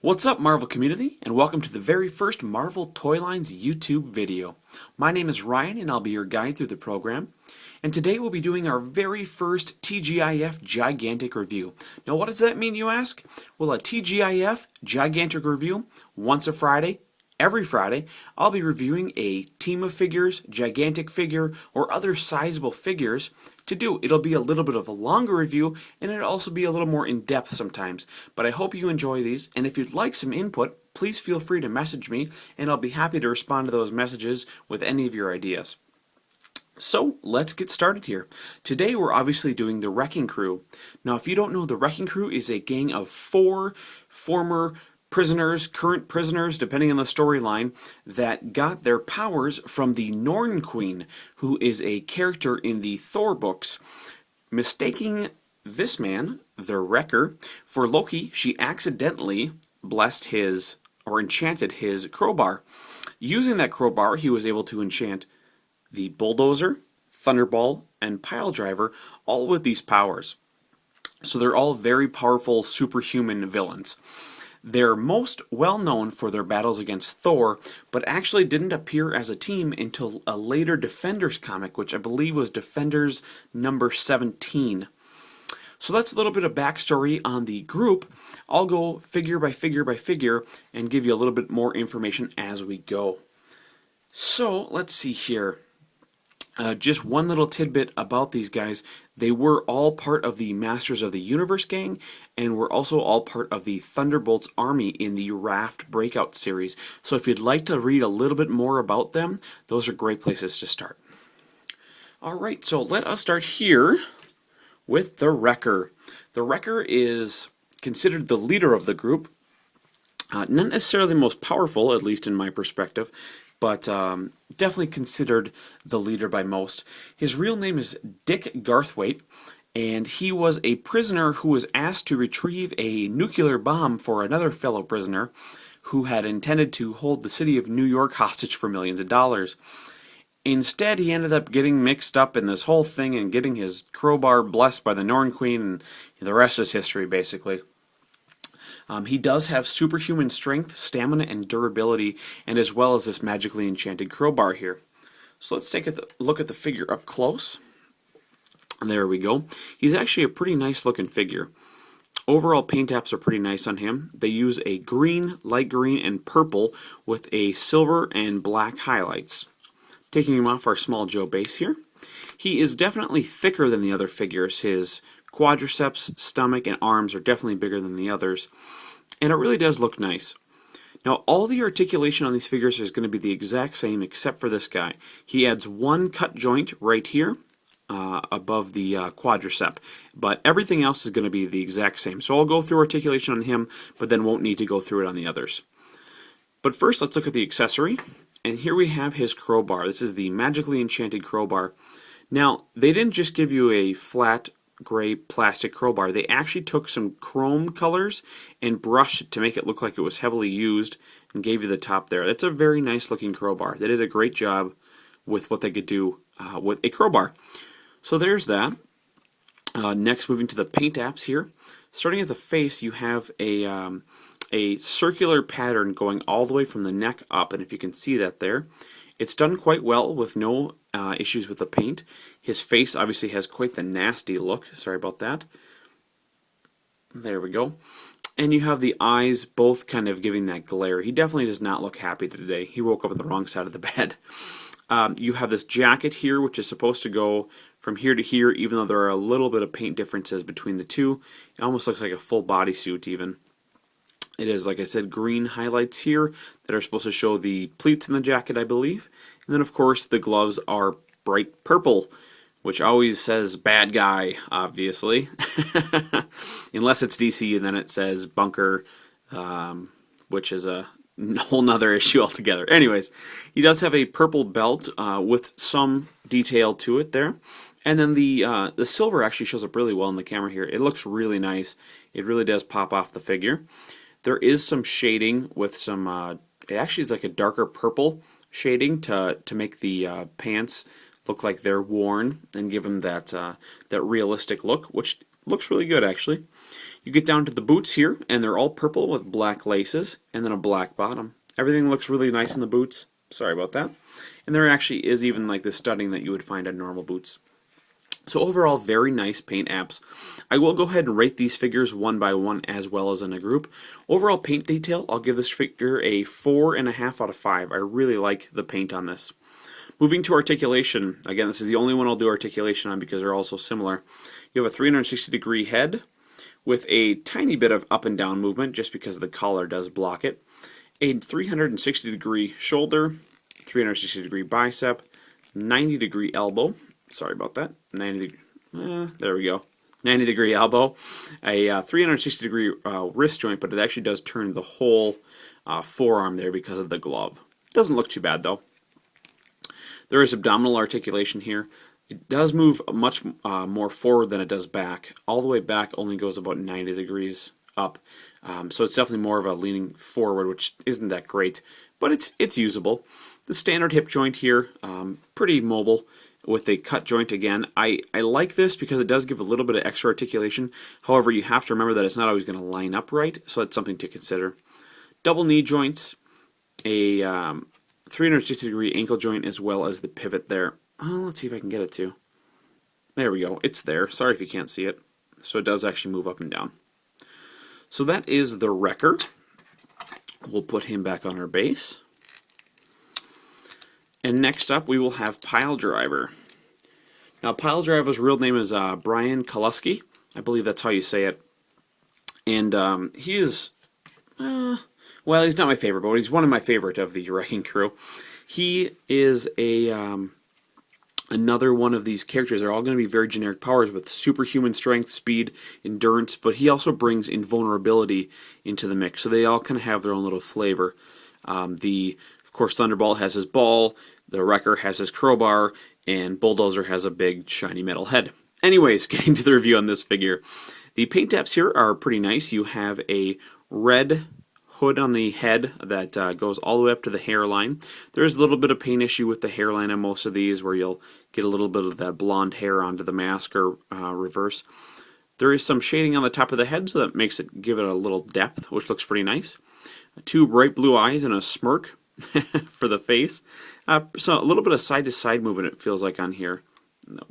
What's up, Marvel community, and welcome to the very first Marvel Toylines YouTube video. My name is Ryan, and I'll be your guide through the program. And today we'll be doing our very first TGIF Gigantic Review. Now, what does that mean, you ask? Well, a TGIF Gigantic Review, once a Friday, every Friday, I'll be reviewing a team of figures, gigantic figure, or other sizable figures. It'll be a little bit of a longer review, and it'll also be a little more in-depth sometimes. But I hope you enjoy these, and if you'd like some input, please feel free to message me, and I'll be happy to respond to those messages with any of your ideas. So, let's get started here. Today we're obviously doing the Wrecking Crew. Now, if you don't know, the Wrecking Crew is a gang of 4 former prisoners, current prisoners, depending on the storyline, that got their powers from the Norn Queen, who is a character in the Thor books. Mistaking this man, the Wrecker, for Loki, she accidentally blessed his, or enchanted his crowbar. Using that crowbar, he was able to enchant the Bulldozer, Thunderball, and Piledriver, all with these powers. So they're all very powerful superhuman villains. They're most well known for their battles against Thor, but actually didn't appear as a team until a later Defenders comic, which I believe was Defenders number 17. So that's a little bit of backstory on the group. I'll go figure by figure by figure and give you a little bit more information as we go. So let's see here. Just one little tidbit about these guys. They were all part of the Masters of the Universe gang, and were also all part of the Thunderbolts army in the Raft Breakout series. So if you'd like to read a little bit more about them, those are great places to start. Alright, so let us start here with the Wrecker. The Wrecker is considered the leader of the group. Not necessarily the most powerful, at least in my perspective, but definitely considered the leader by most. His real name is Dick Garthwaite, and he was a prisoner who was asked to retrieve a nuclear bomb for another fellow prisoner who had intended to hold the city of New York hostage for millions of dollars. Instead, he ended up getting mixed up in this whole thing and getting his crowbar blessed by the Norn Queen, and the rest is history, basically. He does have superhuman strength, stamina, and durability, and as well as this magically enchanted crowbar here. So let's take a look at the figure up close. There we go. He's actually a pretty nice looking figure. Overall paint apps are pretty nice on him. They use a green, light green, and purple with a silver and black highlights. Taking him off our Small Joe base here. He is definitely thicker than the other figures. His quadriceps, stomach, and arms are definitely bigger than the others, and it really does look nice. Now, all the articulation on these figures is going to be the exact same except for this guy. He adds one cut joint right here above the quadricep, but everything else is going to be the exact same. So I'll go through articulation on him, but then won't need to go through it on the others. But first, let's look at the accessory, and here we have his crowbar. This is the magically enchanted crowbar. Now, they didn't just give you a flat gray plastic crowbar. They actually took some chrome colors and brushed it to make it look like it was heavily used and gave you the top there. That's a very nice looking crowbar. They did a great job with what they could do with a crowbar. So there's that. Next, moving to the paint apps here. Starting at the face, you have a circular pattern going all the way from the neck up, and if you can see that there, it's done quite well with no issues with the paint. His face obviously has quite the nasty look. Sorry about that. There we go. And you have the eyes both kind of giving that glare. He definitely does not look happy today. He woke up on the wrong side of the bed. You have this jacket here, which is supposed to go from here to here, even though there are a little bit of paint differences between the two. It almost looks like a full bodysuit even. It is, like I said, green highlights here that are supposed to show the pleats in the jacket, I believe. And then, of course, the gloves are bright purple, which always says bad guy, obviously. Unless it's DC, and then it says bunker, which is a whole nother issue altogether. Anyways, he does have a purple belt with some detail to it there. And then the silver actually shows up really well in the camera here. It looks really nice. It really does pop off the figure. There is some shading with some, it actually is like a darker purple shading to make the pants look like they're worn and give them that realistic look, which looks really good actually. You get down to the boots here, and they're all purple with black laces, and then a black bottom. Everything looks really nice in the boots. Sorry about that. And there actually is even like the studding that you would find on normal boots. So overall, very nice paint apps. I will go ahead and rate these figures one by one as well as in a group. Overall paint detail, I'll give this figure a 4.5 out of 5. I really like the paint on this. Moving to articulation, again, this is the only one I'll do articulation on because they're all so similar. You have a 360-degree head with a tiny bit of up and down movement just because the collar does block it. A 360-degree shoulder, 360-degree bicep, 90-degree elbow. Sorry about that. 90. There we go. 90-degree elbow. A 360-degree wrist joint, but it actually does turn the whole forearm there because of the glove. Doesn't look too bad though. There is abdominal articulation here. It does move much more forward than it does back. All the way back only goes about 90 degrees up. So it's definitely more of a leaning forward, which isn't that great, but it's usable. The standard hip joint here, pretty mobile with a cut joint again. I like this because it does give a little bit of extra articulation. However, you have to remember that it's not always going to line up right, so that's something to consider. Double knee joints, a 360-degree ankle joint, as well as the pivot there. Let's see if I can get it to. There we go. It's there. Sorry if you can't see it. So it does actually move up and down. So that is the Wrecker. We'll put him back on our base. And next up we will have Piledriver. Now Piledriver's real name is Brian Kalusky. I believe that's how you say it. And he is, well, he's not my favorite, but he's one of my favorite of the Wrecking Crew. He is another one of these characters. They're all going to be very generic powers with superhuman strength, speed, endurance, but he also brings invulnerability into the mix. So they all kind of have their own little flavor. Of course, Thunderball has his ball, the Wrecker has his crowbar, and Bulldozer has a big shiny metal head. Anyways, getting to the review on this figure. The paint apps here are pretty nice. You have a red hood on the head that goes all the way up to the hairline. There's a little bit of paint issue with the hairline on most of these where you'll get a little bit of that blonde hair onto the mask or reverse. There is some shading on the top of the head, so that makes it give it a little depth, which looks pretty nice. 2 bright blue eyes and a smirk for the face. So a little bit of side-to-side movement it feels like on here,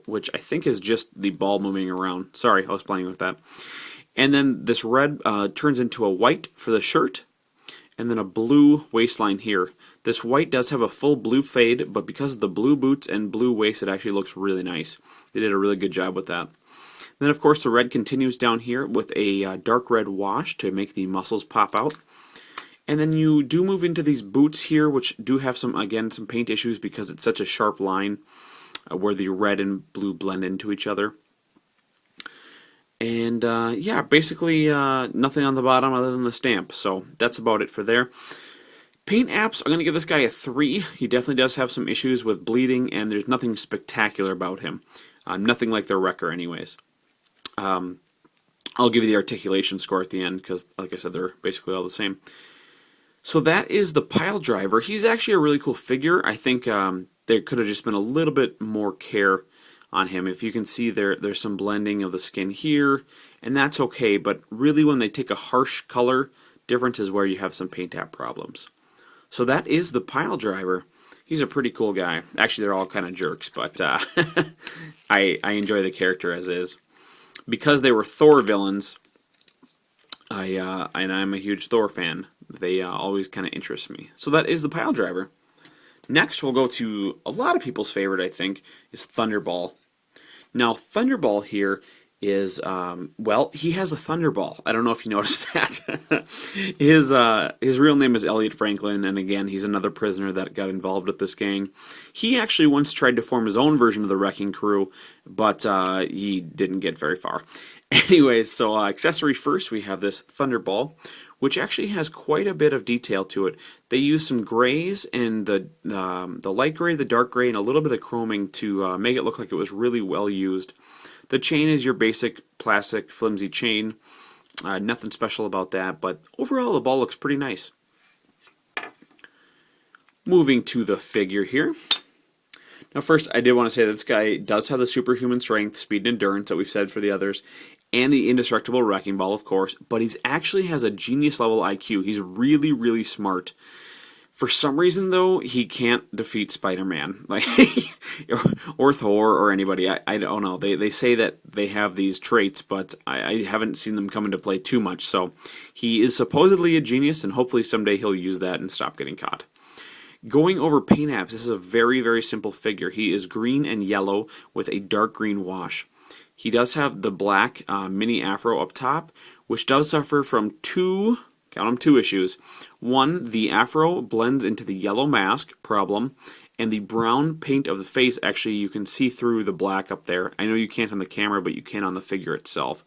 which I think is just the ball moving around. Sorry, I was playing with that. And then this red turns into a white for the shirt, and then a blue waistline here. This white does have a full blue fade, but because of the blue boots and blue waist, it actually looks really nice. They did a really good job with that. Then, of course, the red continues down here with a dark red wash to make the muscles pop out. And then you do move into these boots here, which do have some paint issues because it's such a sharp line where the red and blue blend into each other. And yeah, basically nothing on the bottom other than the stamp. So that's about it for there. Paint apps, I'm going to give this guy a 3. He definitely does have some issues with bleeding, and there's nothing spectacular about him. Nothing like the Wrecker anyways. I'll give you the articulation score at the end because, like I said, they're basically all the same. So that is the Piledriver. He's actually a really cool figure. I think there could have just been a little bit more care on him. If you can see there's some blending of the skin here, and that's okay, but really when they take a harsh color difference is where you have some paint app problems. So that is the Piledriver. He's a pretty cool guy. Actually, they're all kind of jerks, but I enjoy the character as is. Because they were Thor villains, and I'm a huge Thor fan, they always kind of interest me. So that is the Piledriver. Next, we'll go to a lot of people's favorite, I think, is Thunderball. Now, Thunderball here is, well, he has a Thunderball. I don't know if you noticed that. His real name is Elliot Franklin, and again, he's another prisoner that got involved with this gang. He actually once tried to form his own version of the Wrecking Crew, but he didn't get very far. Anyways, so accessory first, we have this Thunderball, which actually has quite a bit of detail to it. They use some grays and the light gray, the dark gray, and a little bit of chroming to make it look like it was really well used. The chain is your basic plastic flimsy chain. Nothing special about that, but overall the ball looks pretty nice. Moving to the figure here. Now first, I did want to say that this guy does have the superhuman strength, speed, and endurance that we've said for the others, and the indestructible Wrecking Ball, of course, but he actually has a genius level IQ. He's really, really smart. For some reason, though, he can't defeat Spider-Man, like, or Thor, or anybody. I don't know. They say that they have these traits, but I haven't seen them come into play too much. So he is supposedly a genius, and hopefully someday he'll use that and stop getting caught. Going over paint apps, this is a very, very simple figure. He is green and yellow with a dark green wash. He does have the black mini afro up top, which does suffer from two issues. One, the afro blends into the yellow mask problem, and the brown paint of the face, actually you can see through the black up there. I know you can't on the camera, but you can on the figure itself.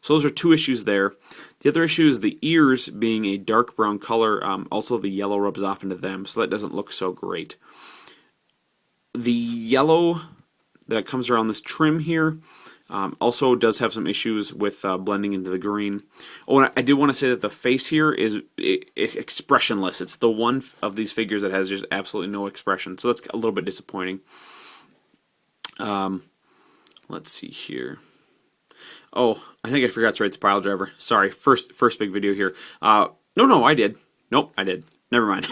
So those are two issues there. The other issue is the ears being a dark brown color. Also the yellow rubs off into them, so that doesn't look so great. The yellow that comes around this trim here also does have some issues with blending into the green. Oh, and I did want to say that the face here is expressionless. It's the one of these figures that has just absolutely no expression, so that's a little bit disappointing. Let's see here. Oh, I think I forgot to write the Piledriver. Sorry, first big video here. No, I did. Nope, I did. Never mind.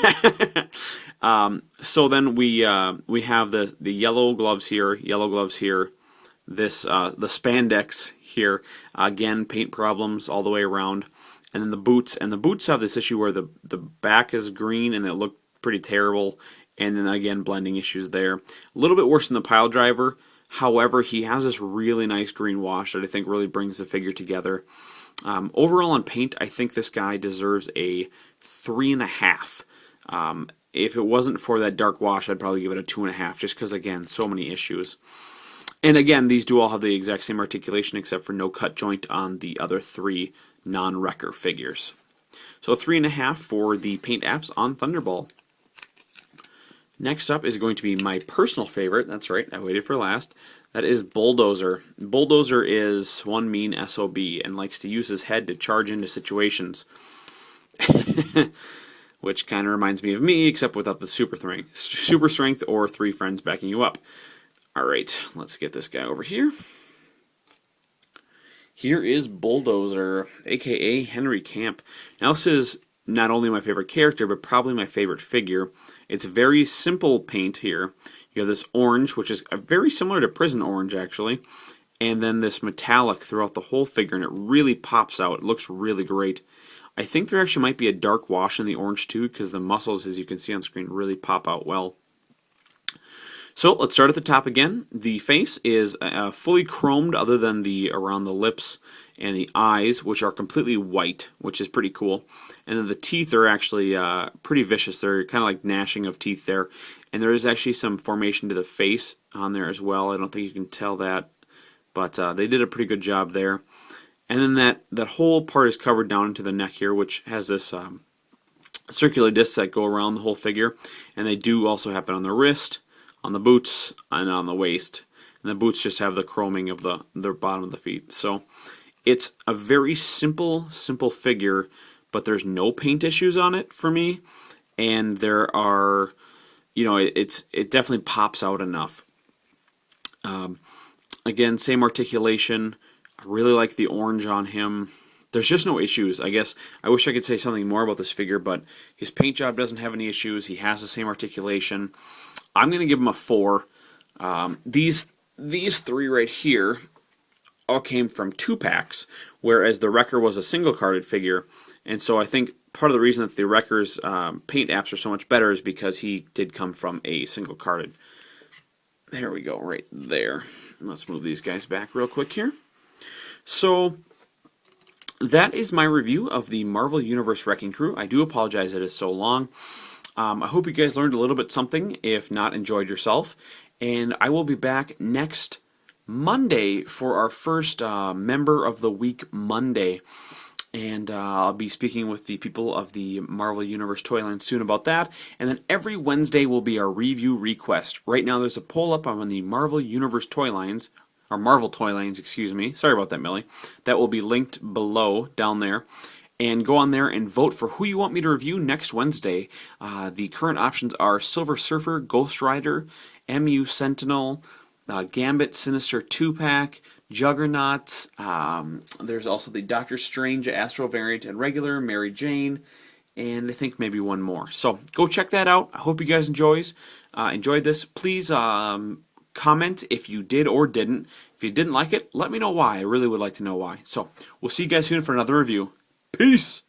So then we have the yellow gloves here, this the spandex here. Again, paint problems all the way around, and then the boots. And the boots have this issue where the back is green and they look pretty terrible. And then again, blending issues there. A little bit worse than the Piledriver. However, he has this really nice green wash that I think really brings the figure together. Overall on paint, I think this guy deserves a 3.5. If it wasn't for that dark wash, I'd probably give it a 2.5, just because, again, so many issues. And again, these do all have the exact same articulation, except for no cut joint on the other three non-Wrecker figures. So a 3.5 for the paint apps on Thunderball. Next up is going to be my personal favorite. That's right, I waited for last. That is Bulldozer. Bulldozer is one mean SOB and likes to use his head to charge into situations. Which kind of reminds me of me, except without the super strength or 3 friends backing you up. Alright, let's get this guy over here. Here is Bulldozer, aka Henry Camp. Now this is not only my favorite character, but probably my favorite figure. It's very simple paint here. You have this orange, which is very similar to Prison Orange, actually, and then this metallic throughout the whole figure, and it really pops out. It looks really great. I think there actually might be a dark wash in the orange too, because the muscles, as you can see on screen, really pop out well. So let's start at the top again. The face is fully chromed, other than around the lips and the eyes, which are completely white, which is pretty cool. And then the teeth are actually pretty vicious. They're kind of like gnashing of teeth there. And there is actually some formation to the face on there as well. I don't think you can tell that, but they did a pretty good job there. And then that whole part is covered down into the neck here, which has this circular discs that go around the whole figure. And they do also happen on the wrist, on the boots, and on the waist. And the boots just have the chroming of the bottom of the feet. So it's a very simple figure, but there's no paint issues on it for me. And there are, it definitely pops out enough. Again, same articulation. I really like the orange on him. There's just no issues. I guess I wish I could say something more about this figure, but his paint job doesn't have any issues. He has the same articulation. I'm going to give him a 4. These 3 right here all came from 2 packs, whereas the Wrecker was a single-carded figure. And so I think part of the reason that the Wrecker's paint apps are so much better is because he did come from a single-carded. There we go, right there. Let's move these guys back real quick here. So that is my review of the Marvel Universe Wrecking Crew. I do apologize that it's so long. I hope you guys learned a little bit something, if not enjoyed yourself. And I will be back next Monday for our first Member of the Week Monday. And I'll be speaking with the people of the Marvel Universe Toylines soon about that. And then every Wednesday will be our review request. Right now there's a poll up on the Marvel Universe Toylines, or Marvel Toylines, excuse me. Sorry about that, Millie. That will be linked below, down there. And go on there and vote for who you want me to review next Wednesday. The current options are Silver Surfer, Ghost Rider, MU Sentinel, Gambit Sinister 2-pack, Juggernaut. There's also the Doctor Strange Astro variant and regular, Mary Jane, and I think maybe one more. So go check that out. I hope you guys enjoyed this. Please comment if you did or didn't. If you didn't like it, let me know why. I really would like to know why. So we'll see you guys soon for another review. Peace!